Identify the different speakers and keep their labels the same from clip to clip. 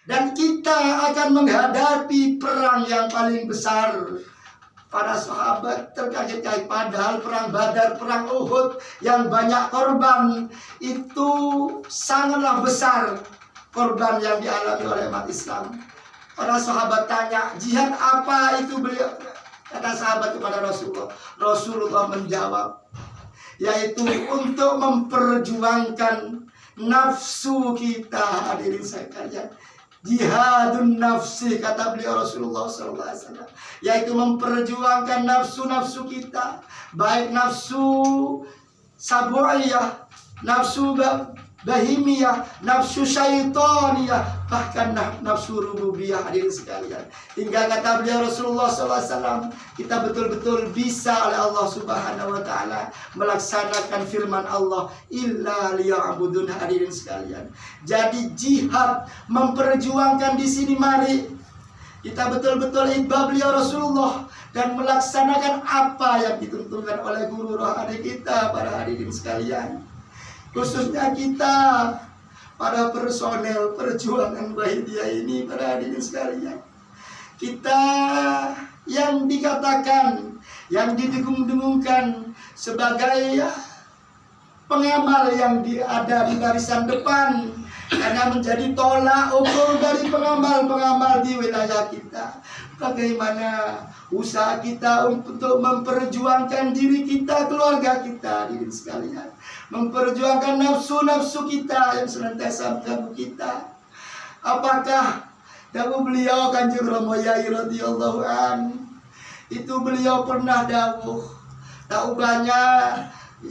Speaker 1: Dan kita akan menghadapi perang yang paling besar. Para sahabat terkaget-kaget, padahal perang Badar, perang Uhud yang banyak korban, itu sangatlah besar korban yang dialami oleh umat Islam. Para sahabat tanya, jihad apa itu beliau? Kata sahabat kepada Rasulullah. Rasulullah menjawab, yaitu untuk memperjuangkan nafsu kita. Hadirin sekalian, jihadun nafsi, kata beliau Rasulullah SAW, yaitu memperjuangkan nafsu-nafsu kita, baik nafsu sabu'iyah, nafsu bahimiyah, nafsu syaitaniyah, bahkan nafsu rububiyah. Hadirin sekalian, hingga kata beliau Rasulullah SAW, kita betul-betul bisa oleh Allah Subhanahu wa Ta'ala melaksanakan firman Allah, illa liya'budun. Hadirin sekalian, jadi jihad memperjuangkan di sini, mari kita betul-betul ibadah beliau Rasulullah dan melaksanakan apa yang ditentukan oleh guru rohani kita. Para hadirin sekalian, khususnya kita para personel perjuangan Wahidiyah ini, para hadirin sekalian, kita yang dikatakan, yang didengung-dengungkan sebagai pengamal yang ada di barisan depan, karena menjadi tolak ukur dari pengamal-pengamal di wilayah kita. Bagaimana usaha kita untuk memperjuangkan diri kita, keluarga kita, diri sekalian, memperjuangkan nafsu-nafsu kita yang senantiasa mengganggu kita. Apakah dawuh beliau Kanjeng Rama Yai radhiyallahu an, itu beliau pernah dawuh, tak ubahnya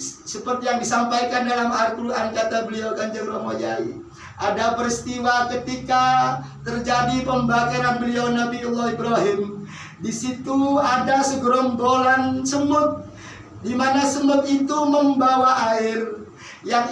Speaker 1: seperti yang disampaikan dalam Al-Quran. Kata beliau Kanjeng Rama Yai, ada peristiwa ketika terjadi pembakaran beliau Nabiullah Ibrahim. Di situ ada segerombolan semut, di mana semut itu membawa air yang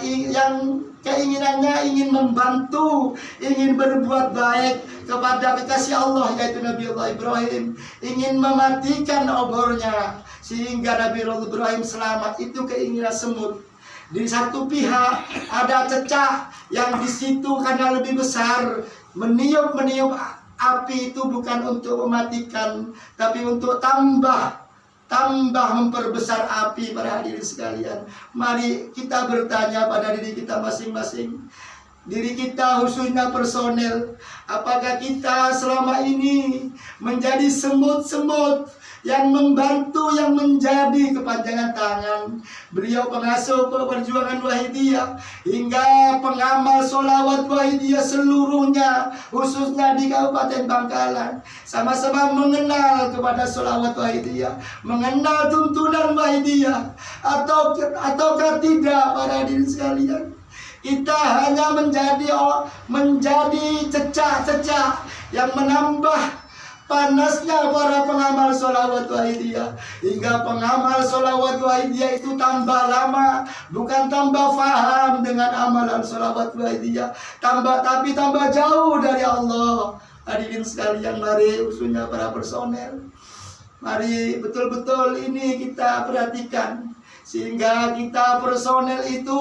Speaker 1: keinginannya ingin membantu, ingin berbuat baik kepada kekasih Allah, yaitu Nabiullah Ibrahim, ingin mematikan obornya sehingga Nabiullah Ibrahim selamat. Itu keinginan semut. Di satu pihak ada cecak yang di situ karena lebih besar, meniup api itu bukan untuk mematikan, tapi untuk tambah memperbesar api. Para hadirin sekalian, mari kita bertanya pada diri kita masing-masing, diri kita khususnya personel, apakah kita selama ini menjadi semut-semut yang membantu, yang menjadi kepanjangan tangan beliau pengasuh perjuangan Wahidiyah, hingga pengamal sholawat Wahidiyah seluruhnya, khususnya di Kabupaten Bangkalan, sama-sama mengenal kepada sholawat Wahidiyah, mengenal tuntunan Wahidiyah, ataukah tidak? Para hadirin sekalian, kita hanya menjadi cecak-cecak yang menambah panasnya para pengamal sholawat Wahidiyah, hingga pengamal sholawat Wahidiyah itu tambah lama, bukan tambah faham dengan amalan sholawat Wahidiyah, tapi tambah jauh dari Allah. Hadirin sekalian, mari khususnya para personel, mari betul-betul ini kita perhatikan, sehingga kita personel itu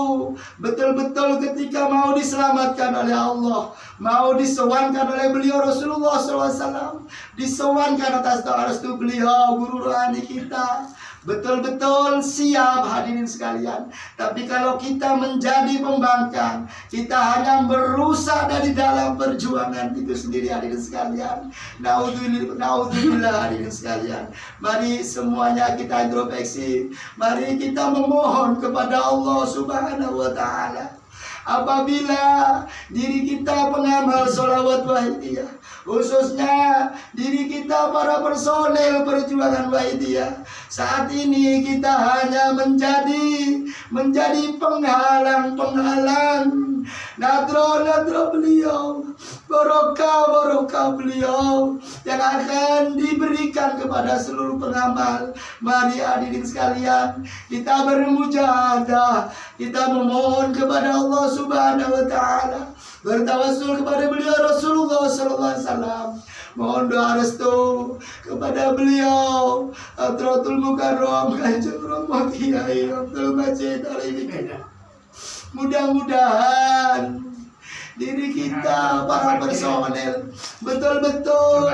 Speaker 1: betul-betul ketika mau diselamatkan oleh Allah, mau disowankan oleh beliau Rasulullah SAW, disowankan atas doa restu beliau guru rohani kita, betul-betul siap. Hadirin sekalian, tapi kalau kita menjadi pembangkang, kita hanya merusak dari dalam perjuangan itu sendiri. Hadirin sekalian, naudzubillah. Hadirin sekalian, mari semuanya kita introspeksi, mari kita memohon kepada Allah Subhanahu wa Ta'ala. Apabila diri kita pengamal sholawat Wahidiyah, khususnya diri kita para personel perjuangan Wahidiyah, saat ini kita hanya menjadi penghalang nadro beliau, barokah beliau yang akan diberikan kepada seluruh pengamal. Mari hadirin sekalian, kita bermujahadah, kita memohon kepada Allah Subhanahu wa Ta'ala, bertawassul kepada beliau Rasulullah SAW, mohon doa restu kepada beliau Hadratul Mukarram Kanjeng Rama Kiai Abdul Majid Al-Ini. Mudah-mudahan diri kita para personel betul-betul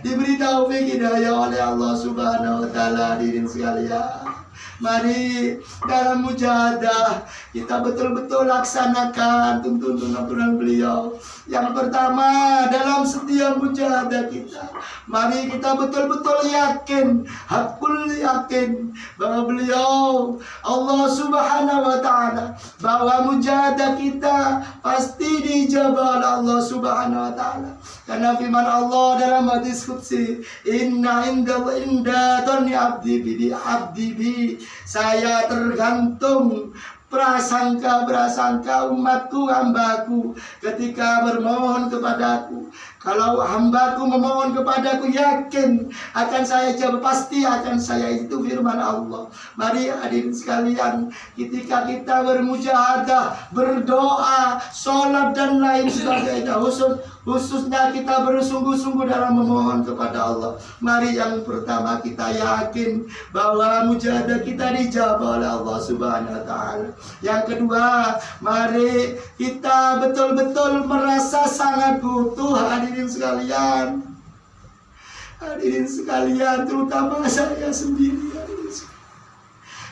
Speaker 1: diberi taufik hidayah oleh Allah Subhanahu wa taala. Hadirin sekalian, mari dalam mujahadah kita betul-betul laksanakan tuntunan beliau. Yang pertama, dalam setiap mujahadah kita, mari kita betul-betul yakin, hakul yakin bahwa beliau Allah Subhanahu wa taala, bahwa mujahadah kita pasti dijabah oleh Allah Subhanahu wa taala. Karena firman Allah dalam hadis qudsi, inna inda dhanni abdi bi, saya tergantung prasangka umatku, hambaku ketika bermohon kepadaku. Kalau hambaku memohon kepadaku, yakin akan saya jawab, pasti akan saya. Itu firman Allah. Mari hadirin sekalian, ketika kita bermujahadah, berdoa, sholat dan lain sebagainya, khususnya kita bersungguh-sungguh dalam memohon kepada Allah, mari yang pertama kita yakin bahwa mujahadah kita dijabah oleh Allah Subhanahu wa taala. Yang kedua, mari kita betul-betul merasa sangat butuh. Hadirin sekalian, terutama saya sendiri.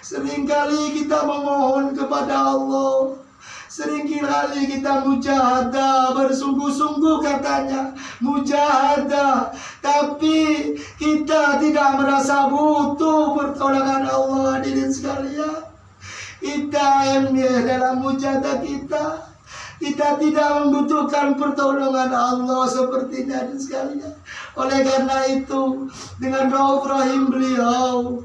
Speaker 1: Seringkali kita memohon kepada Allah, seringkali kita mujahadah, bersungguh-sungguh katanya mujahadah, tapi kita tidak merasa butuh pertolongan Allah. Hadirin sekalian, kita dalam mujahadah kita tidak membutuhkan pertolongan Allah sepertinya, hadirin sekalian. Oleh karena itu, dengan Rauf Rahim beliau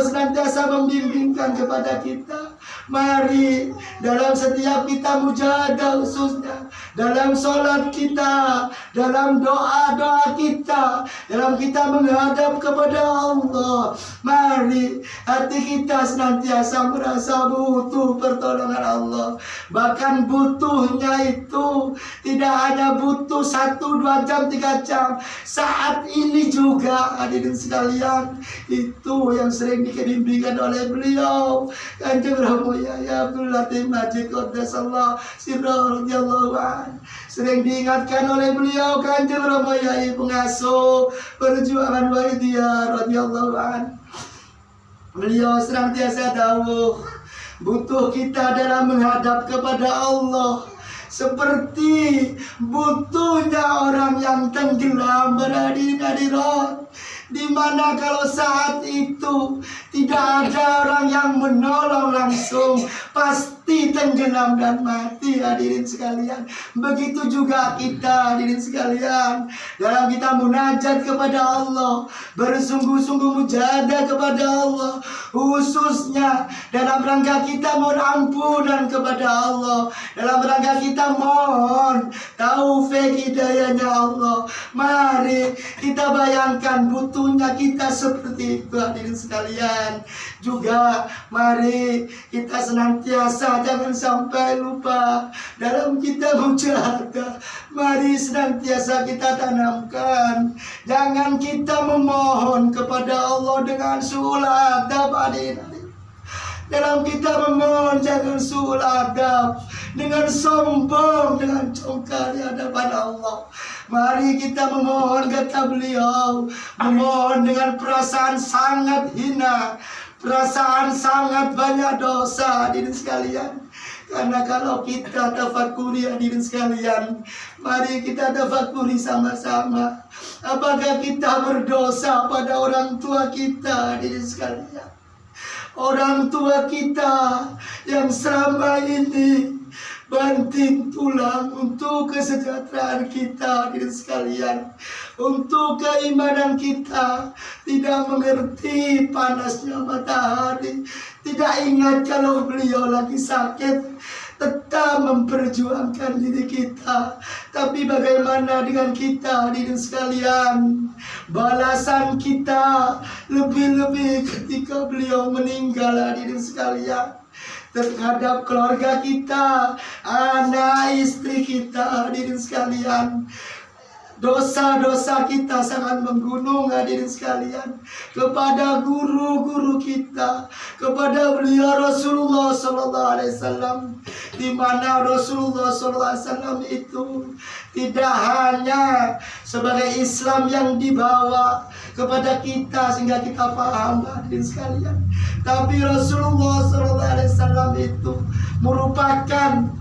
Speaker 1: senantiasa membimbingkan kepada kita. Mari dalam setiap kita mujahadah, khususnya dalam sholat kita, dalam doa-doa kita, dalam kita menghadap kepada Allah, mari hati kita senantiasa merasa butuh pertolongan Allah. Bahkan butuhnya itu tidak hanya butuh 1, 2 jam, 3 jam. Saat ini juga, hadirin sekalian, itu yang sering dibimbingkan oleh beliau Kanjeng Romo Yahya Abdul Latif Majid Qaddasallahu sirrahu radhiyallahu an. Sering diingatkan oleh beliau Kanjeng Romo Yahya pengasuh perjuangan Wahidiyah radhiyallahu an. Beliau senantiasa dawuh, butuh kita dalam menghadap kepada Allah seperti butuhnya orang yang tenggelam berhadirat, di mana kalau saat itu tidak ada orang yang menolong langsung, pasti tenggelam dan mati. Hadirin sekalian, begitu juga kita, hadirin sekalian, dalam kita munajat kepada Allah, bersungguh-sungguh mujahadah kepada Allah, khususnya dalam rangka kita mohon ampunan kepada Allah, dalam rangka kita mohon taufik hidayahnya Allah. Mari kita bayangkan butuhnya kita seperti itu, hadirin sekalian. Juga mari kita senantiasa jangan sampai lupa dalam kita mujahadah. Mari senantiasa kita tanamkan, jangan kita memohon kepada Allah dengan su'ul adab. Dalam kita memohon jangan su'ul adab, dengan sombong, dengan congkak di hadapan Allah. Mari kita memohon, kata beliau, memohon dengan perasaan sangat hina, perasaan sangat banyak dosa, hadirin sekalian. Karena kalau kita tafakuri, hadirin sekalian, mari kita tafakuri sama-sama. Apakah kita berdosa pada orang tua kita, hadirin sekalian? Orang tua kita yang selama ini banting tulang untuk kesejahteraan kita, hadirin sekalian, untuk keimanan kita, tidak mengerti panasnya matahari, tidak ingat kalau beliau lagi sakit, tetap memperjuangkan diri kita. Tapi bagaimana dengan kita, hadirin sekalian? Balasan kita lebih-lebih ketika beliau meninggal, hadirin sekalian, terhadap keluarga kita, anak istri kita, hadirin sekalian. dosa-dosa kita sangat menggunung hadirin sekalian, kepada guru-guru kita, kepada beliau Rasulullah Sallallahu Alaihi Wasallam, di mana Rasulullah Sallallahu Alaihi Wasallam itu tidak hanya sebagai Islam yang dibawa kepada kita sehingga kita paham hadirin sekalian, tapi Rasulullah Sallallahu Alaihi Wasallam itu merupakan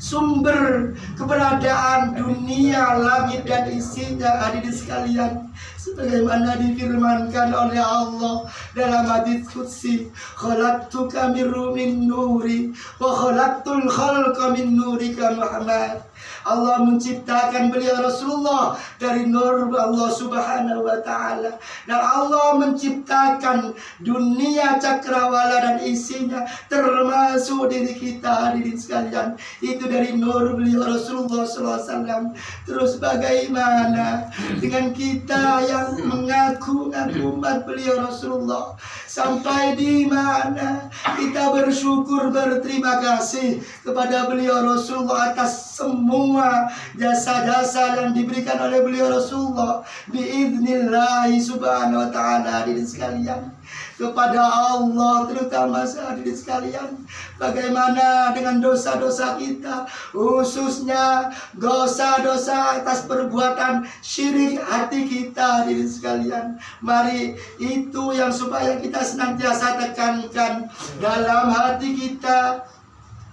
Speaker 1: sumber keberadaan dunia, langit dan isinya hadirin sekalian, sebagaimana difirmankan oleh Allah dalam hadits qudsi, khalaqtuka min nuri wa khalaqtul khalqa min nurika Muhammad. Allah menciptakan beliau Rasulullah dari nur Allah Subhanahu wa taala, dan Allah menciptakan dunia cakrawala dan isinya termasuk diri kita hadirin sekalian itu dari nur beliau Rasulullah SAW. Terus bagaimana dengan kita yang mengaku umat beliau Rasulullah, sampai di mana kita bersyukur berterima kasih kepada beliau Rasulullah atas semua jasa-jasa yang diberikan oleh beliau Rasulullah biidznillahi subhanahu wa ta'ala hadirin sekalian, kepada Allah terutama hadirin sekalian. Bagaimana dengan dosa-dosa kita, khususnya dosa-dosa atas perbuatan syirik hati kita hadirin sekalian. Mari itu yang supaya kita senantiasa tekankan dalam hati kita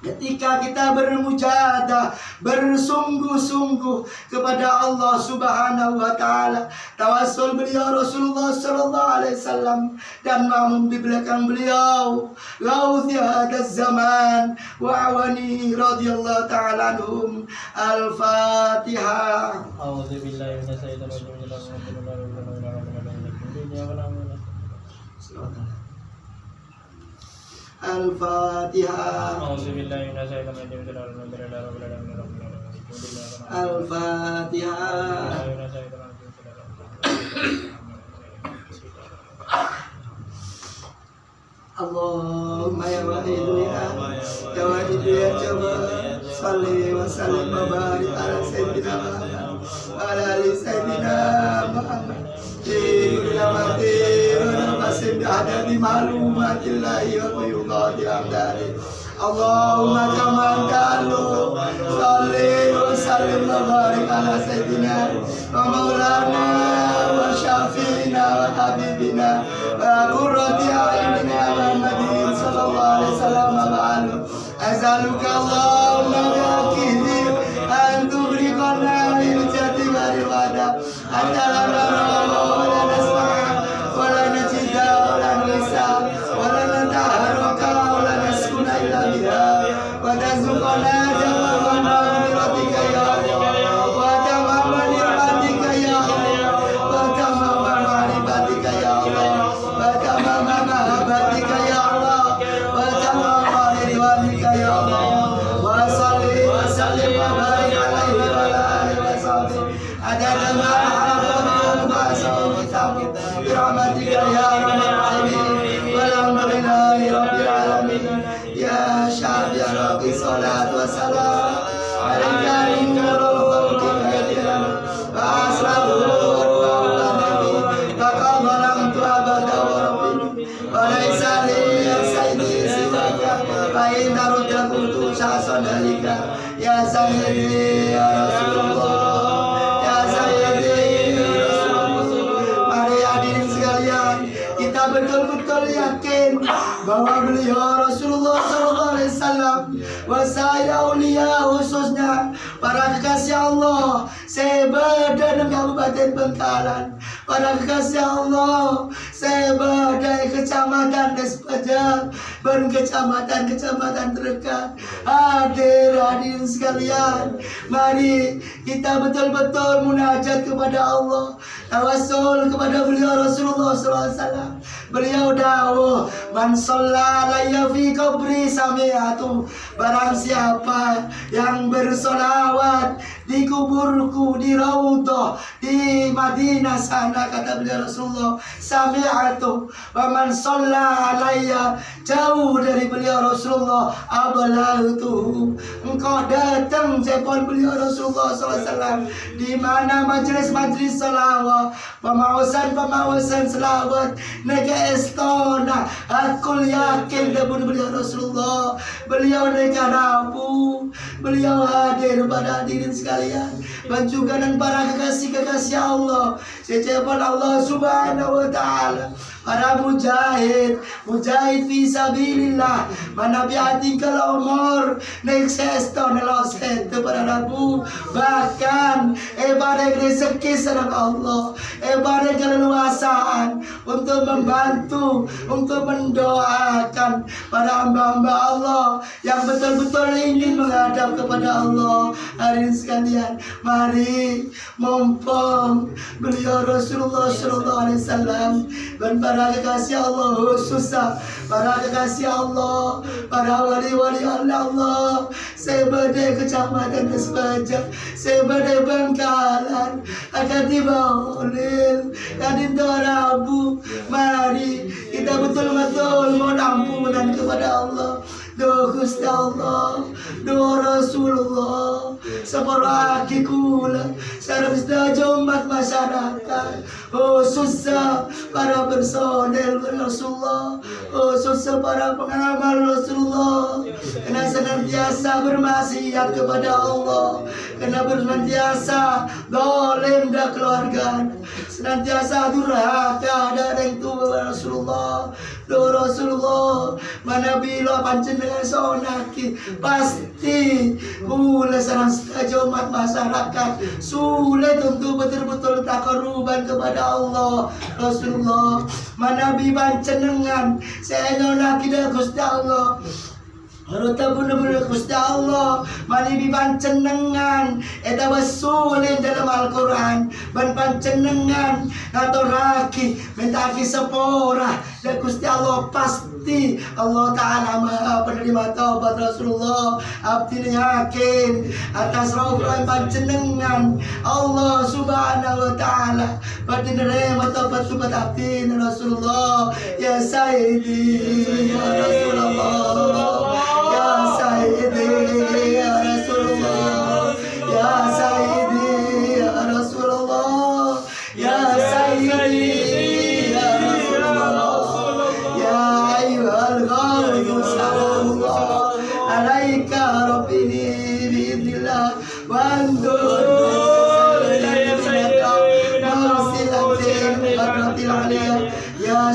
Speaker 1: ketika kita bermujahadah, bersungguh-sungguh kepada Allah Subhanahu wa taala. Tawassul beliau Rasulullah sallallahu alaihi wasallam dan namun di belakang beliau Gauthi hadas zaman wa awani radhiyallahu taala anhum. Al-Fatihah.
Speaker 2: A'udzu billahi minasyaitonir rajim.
Speaker 1: Al-Fatihah. Al-Fatihah. Allahumma ya wahidu ya wahidu ya jabbar, salli wa sallim wa barik ala sayyidina Muhammad wa ala ali sayyidina Muhammad. Allahumma kama qalu salli wa sallim wa barik ala sayyidina wa maulana wa syafiina wa habibina wa qurrati a'yunina Muhammadin sallallahu alaihi wasallam wa ba'du. Azaluka Allahumma bi'aqidi an tughriqana bil jati wal wada atalana ya Sayyidi ya Rasulullah, ya Sayyidi ya Rasulullah. Mari hadirin sekalian, kita betul-betul yakin bahwa beliau Rasulullah sallallahu alaihi wasallam wasaya aulia, khususnya para kekasih Allah sebeda Kabupaten Bengkalan, para kekasih Allah sebeda kecamatan Despajar dan kecamatan-kecamatan terdekat. Hadirin sekalian, mari kita betul-betul munajat kepada Allah, tawassul kepada beliau Rasulullah SAW. Beliau dawuh, man shalla alayya fi qabri sami'atu, barang siapa yang bersolawat di kuburku di Raudhah di Madinah sana, kata beliau Rasulullah, sami'atu wa man shalla alayya, jauh dari beliau Rasulullah, abalagtuhu, engkau datang jepon beliau Rasulullah SAW di mana majelis-majelis salawat, pemawasan selawat nega estona, aku yakin dengan beliau Rasulullah, beliau nega rabu, beliau hadir pada hadirin sekalian, dan juga dan para kekasih-kekasih Allah, sejauh Allah Subhanahu wa Ta'ala, para mujahid fi sabilillah, manabi ating kalomor nagsesto nalaseto para rabu, bahkan barang rezeki sedang Allah, barang keleluasaan untuk membantu, untuk mendoakan para hamba-hamba Allah yang betul-betul ingin menghadap kepada Allah. Hari ini sekalian, mari mumpung beliau Rasulullah SAW dan para kekasih Allah, khususnya para kekasih Allah, para wali-wali Allah, sebadai kecamatan Sepaja, sebadai Bangkalan, akan dibaulil, kadin Rabu, mari kita betul-betul mohon ampunan kepada Allah. Doa Gusti Allah, doa Rasulullah, seperti kula, serta umat masyarakat, khususnya para personel Rasulullah, khususnya para pengamal Rasulullah, kena senantiasa bermaksiat kepada Allah, kena senantiasa dolim dan keluarga, senantiasa durhaka dari tua Rasulullah. Doa Rasulullah, mana bila pancen dengan sonaki, pasti kula sarang saja umat masyarakat sulit untuk betul-betul takaruban kepada Allah. Rasulullah, mana bi pancen dengan saya nolaki dah Gusti Allah. Harta benar-benar Gusti Allah, mari dipancenengan eta basulin dalam Al-Quran, ban pancenengan atau raki mentaki sepora dan Gusti Allah pasti Allah Ta'ala maha penerima taubat. Rasulullah abdi yakin atas rahmat pancenengan Allah Subhanahu wa Ta'ala pasti nerima taubat subat abdi Rasulullah. Ya Sayyidi ya Rasulullah, ya Sayyidi ya Rasulullah, ya Sayyidi ya Rasulullah, ya Sayyidi ya Rasulullah, ya ayyuhal ghawiyyu sallallahu alaika rabbini bi'idnillah wa andur ya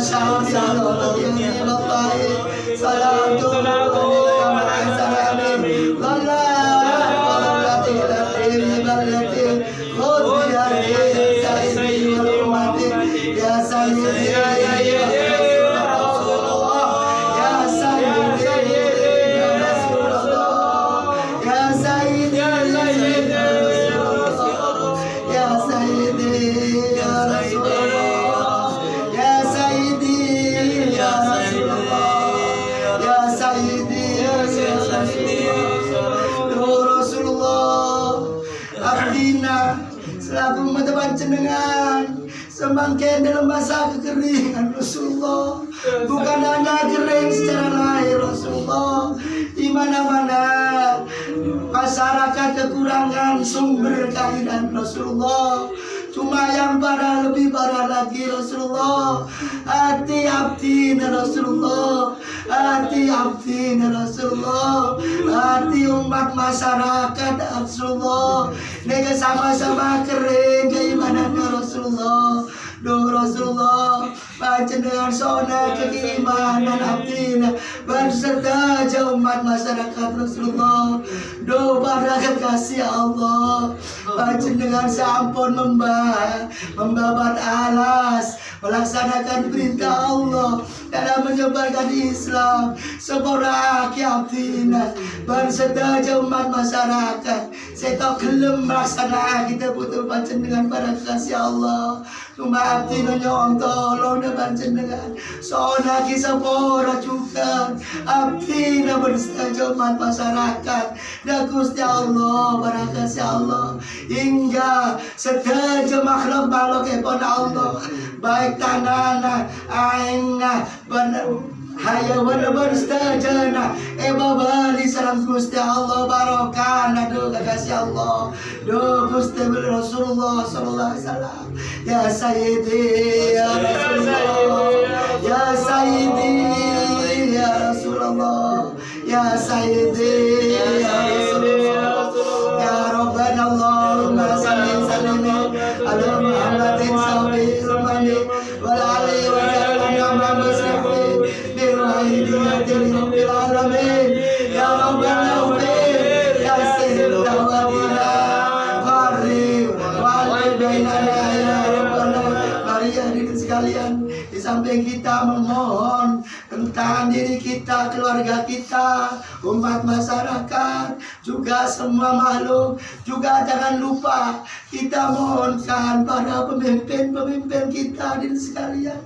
Speaker 1: syahidallah ya ilahi salatu selaku mata pancenengan semangkin dalam masa kekeringan Rasulullah, bukan hanya kering secara lahir Rasulullah, di mana-mana masyarakat kekurangan sumber kainan Rasulullah, cuma yang parah lebih parah lagi Rasulullah, hati abdi Rasulullah, hati abdi Rasulullah, hati umat masyarakat Rasulullah, nega sama-sama kering keimanan Rasulullah. Do Rasulullah panjenengan sona keimanan abdina berserta umat masyarakat Rasulullah. Do para kekasih Allah, Panjenengan sampun membabat alas, melaksanakan perintah Allah dalam menyebarkan Islam sepora kiamtina berserta umat masyarakat. Saya tahu gelem melaksanakan kita butuh panjenengan pada kasih Allah. Cuma abdi nyong tolong dan panjenengan. Soalnya kisah pora juga abdi berserta umat masyarakat. Dan Gusti Allah pada kasih Allah hingga sedaya makhluk makhluk Allah baik tanah aingna hayawan berstajana bali salam Gusti Allah barokana do kasih Allah do Gusti Rasulullah sallallahu alaihi wasallam ya sayyidi ya Rasulullah ya sayyidi ya Rasulullah ya sayyidi ya Rasulullah ya Rabbana Allahumma salli sallim ala Muhammadin sallallahu alaihi wa alihi wa sallam Rabbil alamin ya rabbana ufir ya sayyidina wadina qarib walidainana ya rabbana. Mari hadirin sekalian, di samping kita memohon tentang diri kita, keluarga kita, umat masyarakat, juga semua makhluk, juga jangan lupa kita mohonkan pada pemimpin-pemimpin kita hadirin sekalian,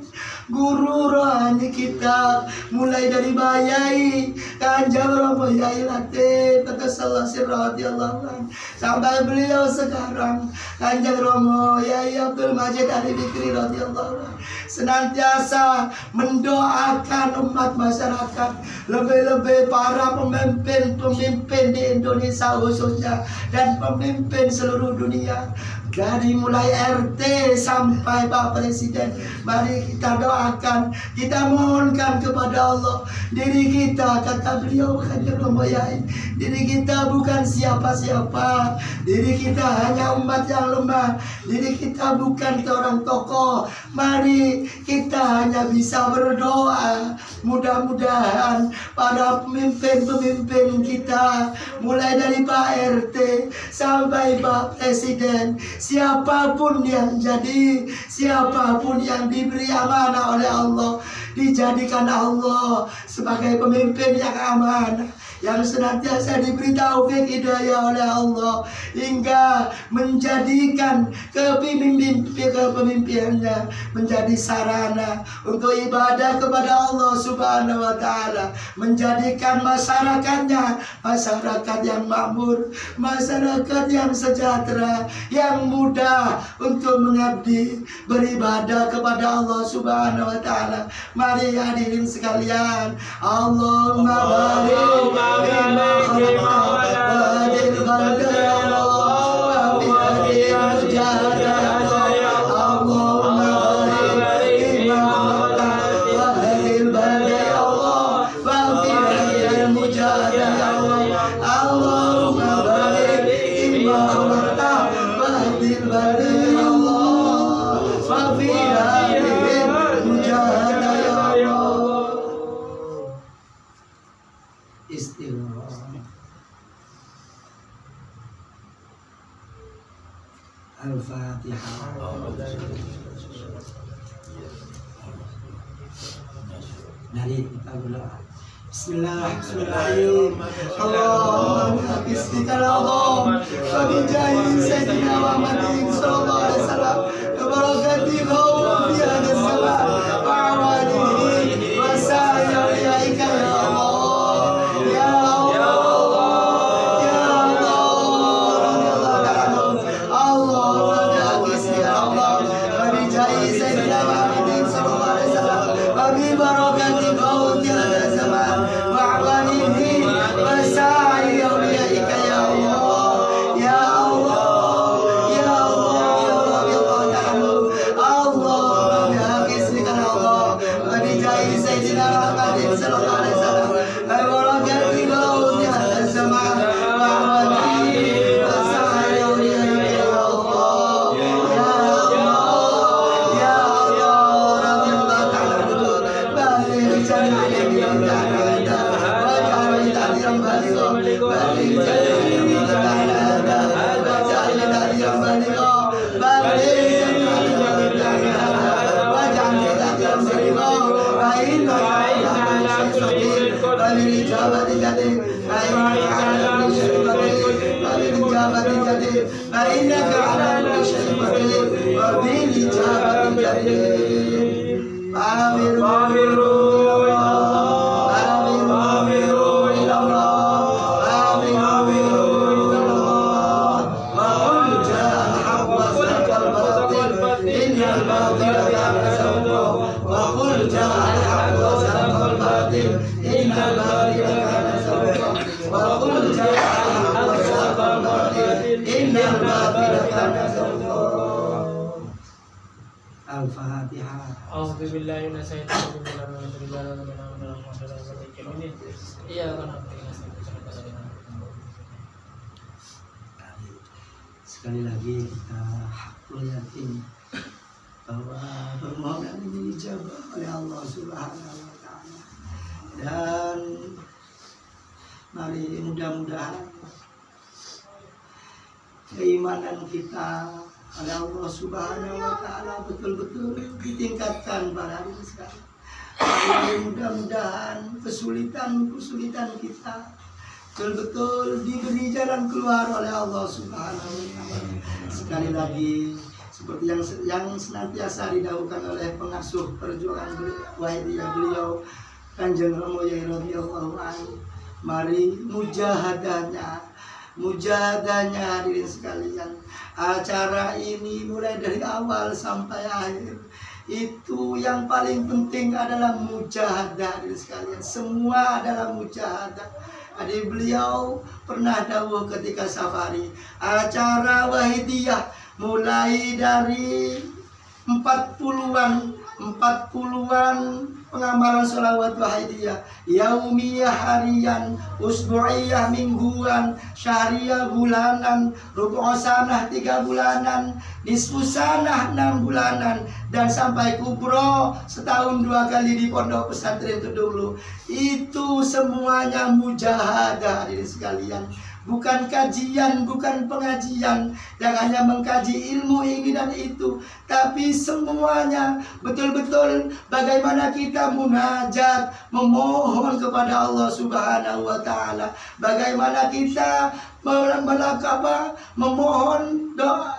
Speaker 1: guru rohani kita, mulai dari Bayai Kanjeng Romo Yai Latif Ketesalasi radhiyallahu anhu sampai beliau sekarang Kanjeng Romo Yai Abdul Majid Ali Fikri radhiyallahu anhu senantiasa mendoakan umat masyarakat, lebih-lebih para pemimpin di Indonesia khususnya dan pemimpin seluruh dunia, dari mulai RT sampai Pak Presiden. Mari kita doakan, kita mohonkan kepada Allah. Diri kita, kata beliau Kanjeng Romo Yai, diri kita bukan siapa-siapa, diri kita hanya umat yang lemah, diri kita bukan seorang tokoh. Mari kita hanya bisa berdoa, mudah-mudahan para pemimpin-pemimpin kita, mulai dari Pak RT sampai Pak Presiden, siapapun yang jadi, siapapun yang diberi amanah oleh Allah, dijadikan Allah sebagai pemimpin yang amanah, yang senantiasa diberi taufik hidayah oleh Allah, hingga menjadikan kepemimpinannya menjadi sarana untuk ibadah kepada Allah Subhanahu wa Ta'ala, menjadikan masyarakatnya masyarakat yang makmur, masyarakat yang sejahtera, yang mudah untuk mengabdi beribadah kepada Allah Subhanahu wa Ta'ala. Mari hadirin sekalian, Allahumma barik Al-Fatihah. Dari kita berdoa. Bismillahirrahmanirrahim. Allahumma bismika Allah wa bi jahi sayyidina Muhammadin sallallahu alaihi wasallam wa barakatuhu fi hadhihi salat wa awalihi wa sayyidika ya Allah ya Allah فإنك على كل شيء قدير وبالإجابة جدير فآمروا إلى الله آمروا إلى الله آمروا إلى الله وقل جاء الحق وزهق الباطل إن الباطل كان زهوقا وقل جاء الحق وزهق الباطل إن الباطل كان زهوقا وقل جاء الحق وزهق الباطل إن الباطل كان زهوقا. الفاتحة.
Speaker 2: أعوذ بالله من الشيطان الرجيم. Iya kan.
Speaker 1: Sekali lagi kita hakul yakin bahwa permohonan ini dijawab oleh Allah Subhanahu wa Ta'ala, dan mari mudah-mudahan keimanan kita oleh Allah Subhanahu wa Ta'ala betul-betul ditingkatkan pada hari ini sekarang. Mudah-mudahan kesulitan kita betul-betul diberi jalan keluar oleh Allah Subhanahu wa Ta'ala. Sekali lagi seperti yang senantiasa didahulukan oleh pengasuh perjuangan Wahidiyah beliau Kanjeng Romo Yai radhiyallahu anhu, mari mujahadahnya hadirin sekalian. Acara ini mulai dari awal sampai akhir itu yang paling penting adalah mujahadah hadirin sekalian. Semua adalah mujahadah. Adik beliau pernah dawuh ketika safari acara Wahidiyah mulai dari 40-an pengamalan sholawat Wahidiyah, yaumiyah harian, usbu'iyah mingguan, syariah bulanan, rubu' sanah 3 bulanan, nisfu sanah 6 bulanan, dan sampai kubro setahun 2 kali di pondok pesantren itu dulu. Itu semuanya mujahadah hadirin sekalian. Bukan kajian, bukan pengajian yang hanya mengkaji ilmu ini dan itu, tapi semuanya betul-betul bagaimana kita munajat, memohon kepada Allah Subhanahu wa Ta'ala, bagaimana kita memohon doa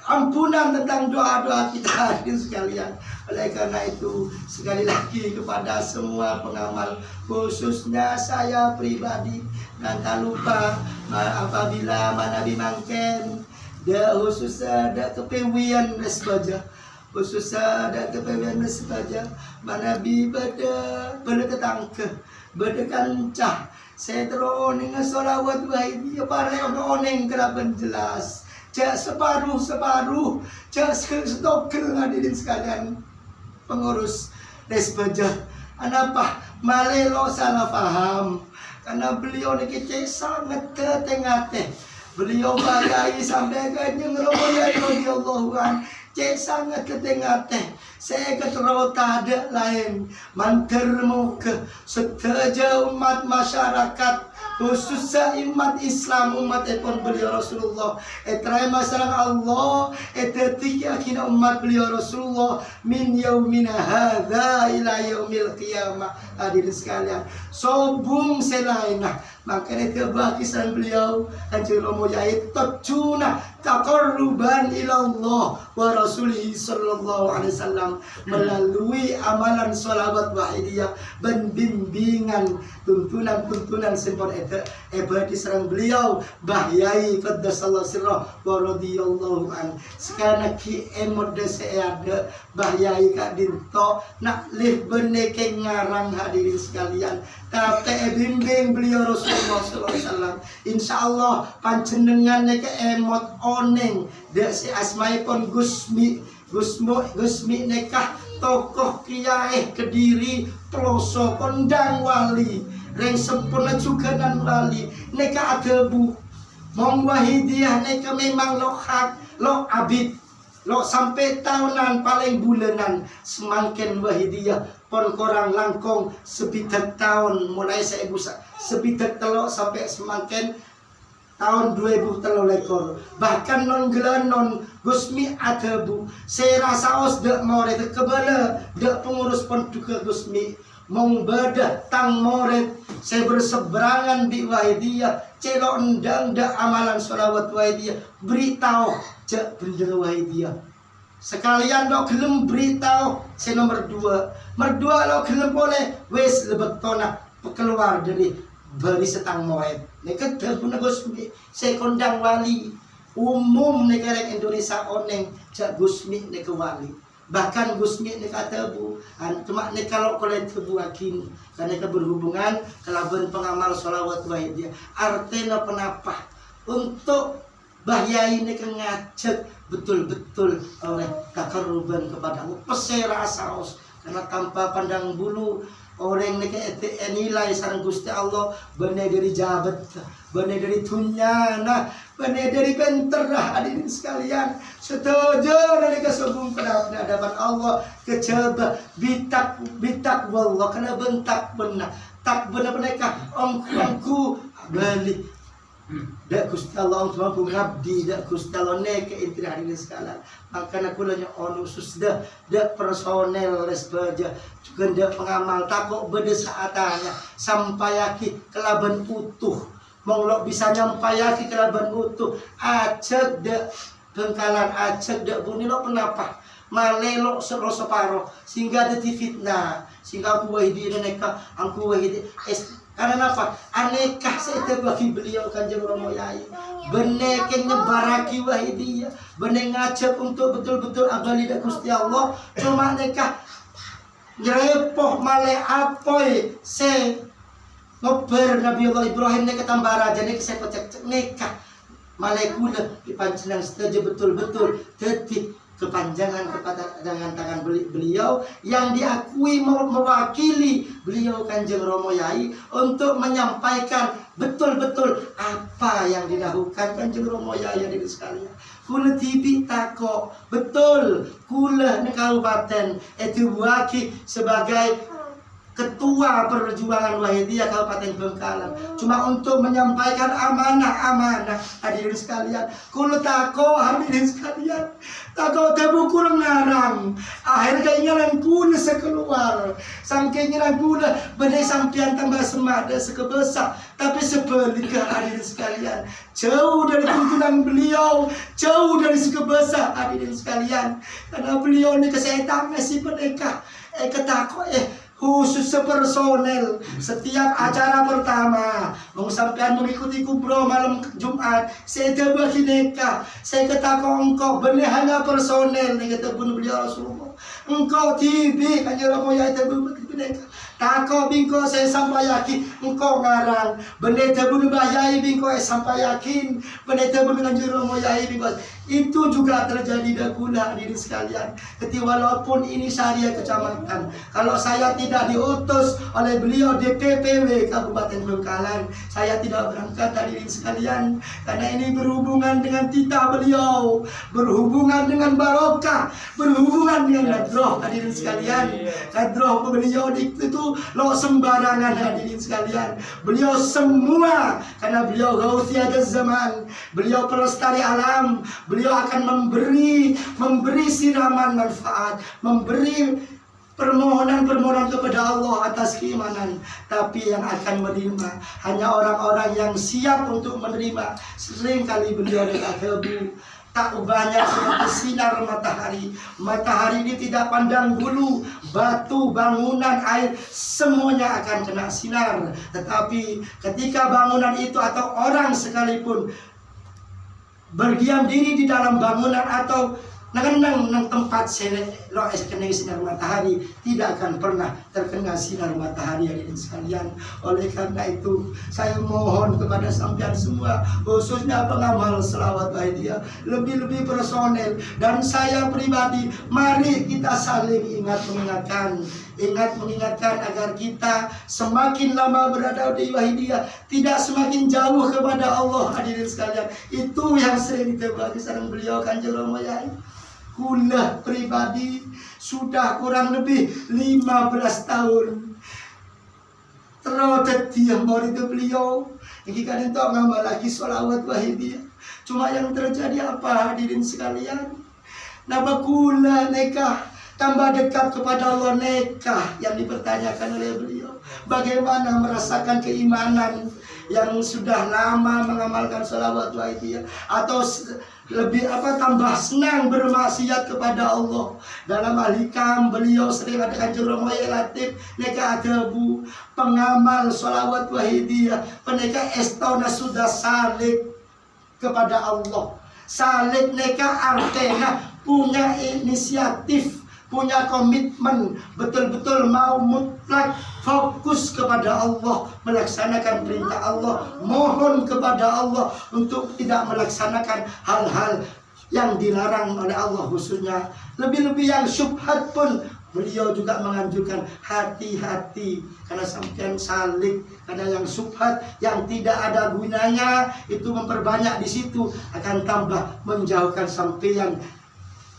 Speaker 1: ampunan tentang doa-doa kita hadirin sekalian. Oleh karena itu sekali lagi kepada semua pengamal, khususnya saya pribadi, dan tak lupa apabila Nabi mangken da khususnya ada kepewian sebaja, khususnya ada kepewian sebaja Nabi beda tetangke beda kancah saya teroning sholawat Wahidiyah para oneng keraban jelas cak separuh cak setokil hadirin sekalian pengurus desbaja anapa malelo salah paham. Karena beliau ni kecil sangat ketengah-tengah. Beliau bayai sampai Kanjeng Romo Yai radhiyallahu anhu cek sangat ketengah-tengah. Saya keterota ada lain manter muka seteja umat masyarakat, khususnya umat Islam, umat epon beliau Rasulullah. Etrai masalah Allah, etikia kina umat beliau Rasulullah min yaumina hadza ila yaumil qiyamah. Hadirin sekalian, sobung selainah makanya kebakisan beliau Kanjeng Romo Yai tajuna taqarruban ila Allah wa Rasulih sallallahu alaihi wasallam melalui amalan sholawat Wahidiyah dan bimbingan tuntunan sempon ebadi serang beliau Bahyai qaddasallahu sirrah wa radhiyallahu an. Sekarang ki emod seada Bahyai kak dinto nak lih beneke ngarang hadirin sekalian, tapi bimbing beliau Rasulullah sallallahu alaihi wasallam. Insyaallah panjenengan ke emot oneng dek si asmaipun Gusmi nekah tokoh kiai Kediri Peloso kondang wali reng sempurna juga dan wali neka adebu mong Wahidiyah neka memang lo hak lo abid lo sampai tahunan paling bulanan semakin Wahidiyah pon korang langkong sebidak tahun mulai saya busa sebidak telok sampai semakin tahun 2003 bahkan non gelanon Gusmi adebu saya rasa os dek more kebala dek pengurus pon juga Gusmi mong bedah tang moret saya berseberangan di Wahidiyah celok endang dak amalan sholawat Wahidiyah beritahu cek bener Wahidiyah sekalian lo gelem beritahu saya nomor 2 lo gelem boleh wes lebek tona keluar dari bari setang moret nek pun Gusmi saya kondang wali umum negara Indonesia oneng cak Gusmi nek wali bahkan Gusmi nek tebu cuma nek kalau kolej tebu akin karena berhubungan kelaban pengamal sholawat Wahidiyah artinya penapa untuk bahyai nek ngajak betul-betul oleh takaruban kepada Allah pesera saos karena tanpa pandang bulu orang nek nilai sareng Gusti Allah bener dari jabat bener dari tunyana bener dari penterah hadirin sekalian setuju dari kesubung pada hadapan Allah keceba bitak wallah kena bentak benar tak benar-benar ongku balik dak Gusti Allah mampu ngabdi dak Gusti Allah neke intri hadirin sekalian makanya kulanya onu susdah dak personel les baja juga dak pengamal takok bede saatanya sampayaki kelaban utuh mong lo bisa nyampayaki kelaban utuh ajak dak bengkalan ajak dak bunyi lo kenapa malelo separo sehingga ada fitnah sehingga aku Wahidiyah neka aku Wahidiyah karena apa aneka saya bagi beliau Kanjeng Romo Yai bener nyebaraki Wahidiyah bener ngajak untuk betul-betul abali dak Gusti Allah cuma neka nyerepoh male apoy se ngober Nabi Allah Ibrahim nek tambah raja nek saya pecek nekah malekula dipanjenengan setuju betul-betul detik kepanjangan kepada dengan tangan beliau yang diakui mewakili beliau Kanjeng Romo Yai untuk menyampaikan betul-betul apa yang dilakukan Kanjeng Romo Yai di sekalian. Kula tibi tako betul kula nek kabupaten itu waki sebagai Ketua Perjuangan Wahidiyah Kabupaten Bengkalan cuma untuk menyampaikan amanah hadirin sekalian kula tako hadirin sekalian tako tebu kurang narang akhir keinginan kula sekeluar saking keinginan kula benih sampian tambah semada sekebesar tapi sebaliknya hadirin sekalian jauh dari tuntunan beliau jauh dari sekebesar hadirin sekalian karena beliau ini kesehatan si pendekah ketako khusus sepersonel setiap acara pertama mau sampean mengikuti kubro malam Jumat saya coba kineka saya ketako engkau benih hanya personel nih ketemu beliau Rasulullah engkau tibi Kanjeng Romo Yai tebu kineka tako bingko saya sampai yakin engkau ngarang benih tebu bayai bingko sampai yakin benih tebu Kanjeng Romo Yai bingko itu juga terjadi dakuna diri sekalian ketika walaupun ini syariah kecamatan kalau saya tidak diutus oleh beliau DPPW Kabupaten Bengkalan saya tidak berangkat hadirin sekalian karena ini berhubungan dengan titah beliau berhubungan dengan barokah berhubungan dengan nadroh hadirin sekalian nadroh beliau itu lo sembarangan hadirin sekalian beliau semua karena beliau gausiatul zaman beliau pelestari alam beliau akan memberi siraman manfaat, memberi permohonan-permohonan kepada Allah atas keimanan. Tapi yang akan menerima hanya orang-orang yang siap untuk menerima. Seringkali beliau dekat tebu tak banyak seperti sinar matahari. Matahari ini tidak pandang bulu, batu, bangunan, air, semuanya akan kena sinar. Tetapi ketika bangunan itu atau orang sekalipun berdiam diri di dalam bangunan atau nang tempat lo kena sinar matahari tidak akan pernah terkena sinar matahari hadirin sekalian. Oleh karena itu saya mohon kepada sampean semua khususnya pengamal selawat Wahidiyah lebih-lebih personel dan saya pribadi mari kita saling mengingatkan agar kita semakin lama berada di Wahidiyah tidak semakin jauh kepada Allah hadirin sekalian. Itu yang sering ditebaki sareng beliau Kanjeng Romo Yai. Kula pribadi sudah kurang lebih 15 tahun terus dia murid beliau ini kan itu ngamal lagi sholawat Wahidiyah. Cuma yang terjadi apa hadirin sekalian napa kula nekah tambah dekat kepada Allah, nikah yang dipertanyakan oleh beliau. Bagaimana merasakan keimanan yang sudah lama mengamalkan sholawat wahidiyah, atau lebih tambah senang bermaksiat kepada Allah. Dalam Al-Hikam beliau sering katakan jurung latif neka adebu pengamal sholawat wahidiyah peneka estona sudah salik kepada Allah. Salik neka artinya punya inisiatif, punya komitmen, betul-betul mau mutlak fokus kepada Allah, melaksanakan perintah Allah, mohon kepada Allah untuk tidak melaksanakan hal-hal yang dilarang oleh Allah, khususnya lebih-lebih yang syubhat pun beliau juga menganjurkan hati-hati, karena sampean salik, karena yang syubhat yang tidak ada gunanya itu memperbanyak di situ akan tambah menjauhkan sampean.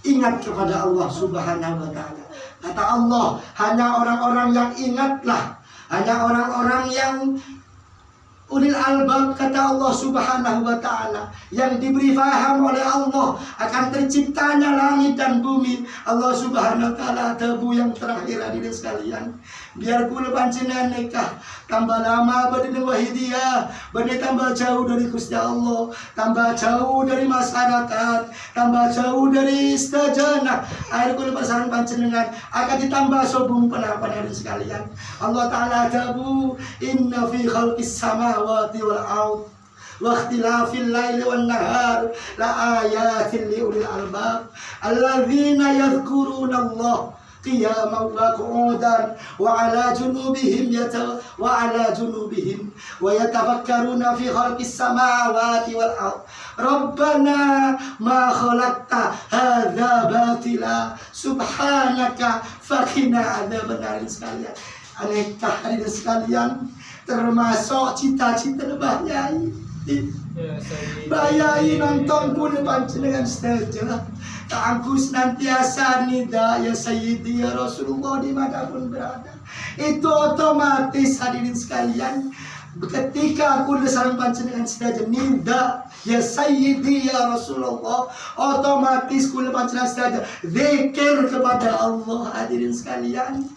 Speaker 1: Ingat kepada Allah Subhanahu wa ta'ala. Kata Allah, hanya orang-orang yang ingatlah, hanya orang-orang yang ulil albab, kata Allah Subhanahu wa ta'ala, yang diberi faham oleh Allah akan terciptanya langit dan bumi. Allah Subhanahu wa ta'ala tebu yang terakhir hadirin sekalian. Biar kula panjenengan nikah tambah lama badine wahidiyah, badine tambah jauh dari Gusti Allah, tambah jauh dari masyarakat, tambah jauh dari istajana. Akhir kula pasaran panjenengan akan ditambah sobung penapan hadirin sekalian. Allah taala tabu inna fi khalqis samawati wal ardh wa ikhtilafil laili wan nahar la ayatin li ulil albab alladzina yadhkuruna Allah qiyaman wa qu'udan wa ala junubihim wa yatafakkaruna fi khalqis samawati wal ardh rabbana ma khalaqta hadza batila subhanaka faqina adzabannar. Sekalian aneka hadirin sekalian, termasuk cita-cita bayai nonton pun panjenengan saja. Aku senantiasa nida ya Sayyidi ya Rasulullah dimanapun berada. Itu otomatis hadirin sekalian, ketika aku sareng panjenengan saja nida ya Sayyidi ya Rasulullah, otomatis kula panjenengan saja zikir kepada Allah hadirin sekalian.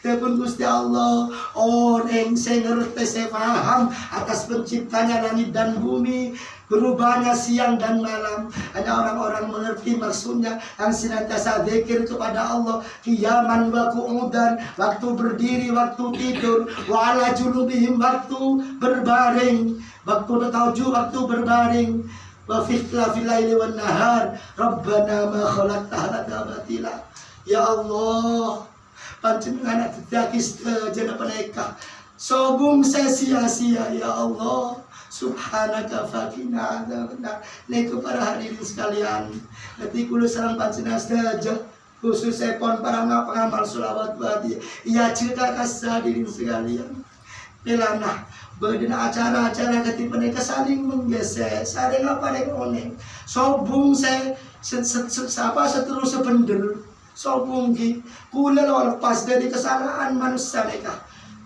Speaker 1: Tepun Gusti Allah, orang saya ngerti, saya paham atas penciptanya langit dan bumi, berubahnya siang dan malam. Hanya orang-orang mengerti maksudnya yang senantiasa zikir kepada Allah, qiyaman wa qu'udan, waktu berdiri, waktu tidur, wa ala junubihim, waktu berbaring, waktu tertuju, waktu berbaring, wa fi ikhtilafil laili wan nahar rabbana ma khalaqta hadza batila. Ya Allah, panjenengan dadi sedaya peneka sobung saya sia-sia ya Allah. Subhanaka faqina adzabannar. Niku para hadirin sekalian, dadi kula sareng panjenengan sedaya khusus pon para pengamal sholawat wahidiyah iya cerita kasih hadirin sekalian. Pelanah berdina acara-acara ketika mereka saling menggesek, saling apa oneng sobung saya seterus sebender sobung ki kula lepas dari kesalahan manusia mereka.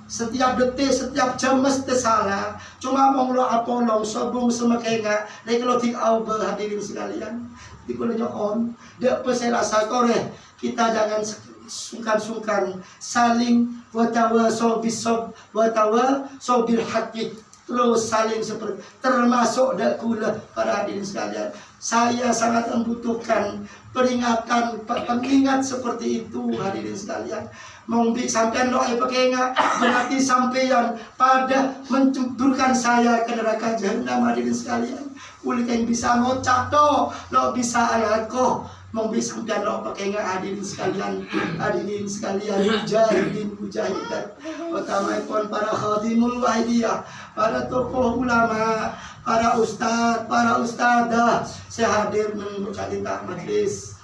Speaker 1: Setiap detik, setiap jam mesti salah. Cuma mau lo apolong sobung semakanya. Nek kalau tikau hadirin sekalian, tikau nyokon. Dek saya rasa koreh. Kita jangan sungkan-sungkan saling watawasaw bisob watawasaw bil haqqi. Terus saling seperti termasuk dak kula para hadirin sekalian. Saya sangat membutuhkan peringatan, pengingat seperti itu hadirin sekalian. Mungkin sampean doa pakai berarti sampean pada mencemburkan saya ke neraka jahanam hadirin sekalian. Kulit yang bisa ngocak do, lo bisa alatko. Mungkin sampean doa pakai hadirin sekalian, mujahidat. Pertama pun para khadimul wahidiyah, para tokoh ulama, para ustad, para ustadah, saya hadir mengucapkan majlis.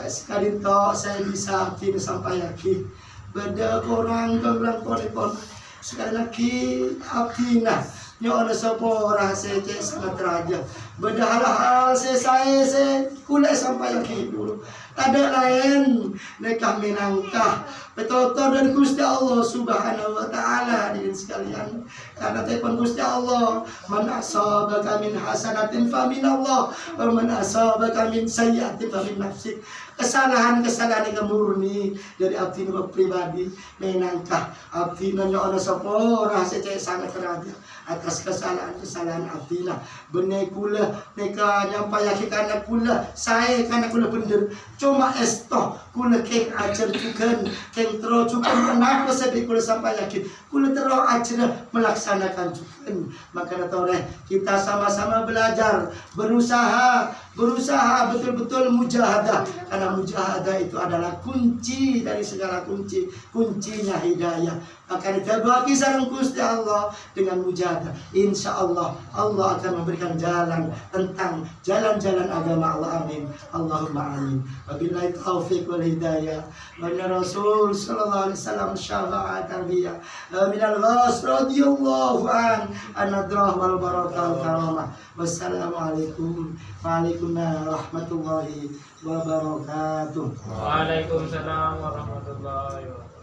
Speaker 1: Sekali toh saya bisa kini sampai lagi. Beda orang bilang pon sekali lagi abdina nyono sopo rasa cek sangat raja bedahal saya kulai sampai yang dulu ada lain nekah menangkah petotor dan Gusti Allah Subhanahu wa taala hadirin sekalian karena telepon Gusti Allah man asabaka min hasanatin fa min Allah wa man asabaka min sayyi'atin fa min nafsik kesalahan yang murni dari abdi pribadi menangkah abdi nyono sopo rasa cek sangat raja atas kesalahan abdi lah benih kula neka nyampayaki karena kula saya karena kula bener cuma estoh kula keng ajar juga keng terus juga kenapa sedih kula sampai yakin kula terus ajar melaksanakan juga maka natore kita sama-sama belajar berusaha betul-betul mujahadah karena mujahadah itu adalah kunci dari segala kuncinya hidayah maka ditabaki sareng Gusti Allah dengan mujahadah insya Allah Allah akan memberikan jalan tentang jalan-jalan agama Allah amin Allahumma amin wabillahi taufiq wal hidayah wa Rasul sallallahu alaihi wasallam syafa'at tarbiyah minal ghas radhiyallahu an nadrah wal barakah karamah wassalamualaikum warahmatullahi wabarakatuh.
Speaker 2: Waalaikumsalam warahmatullahi wabarakatuh.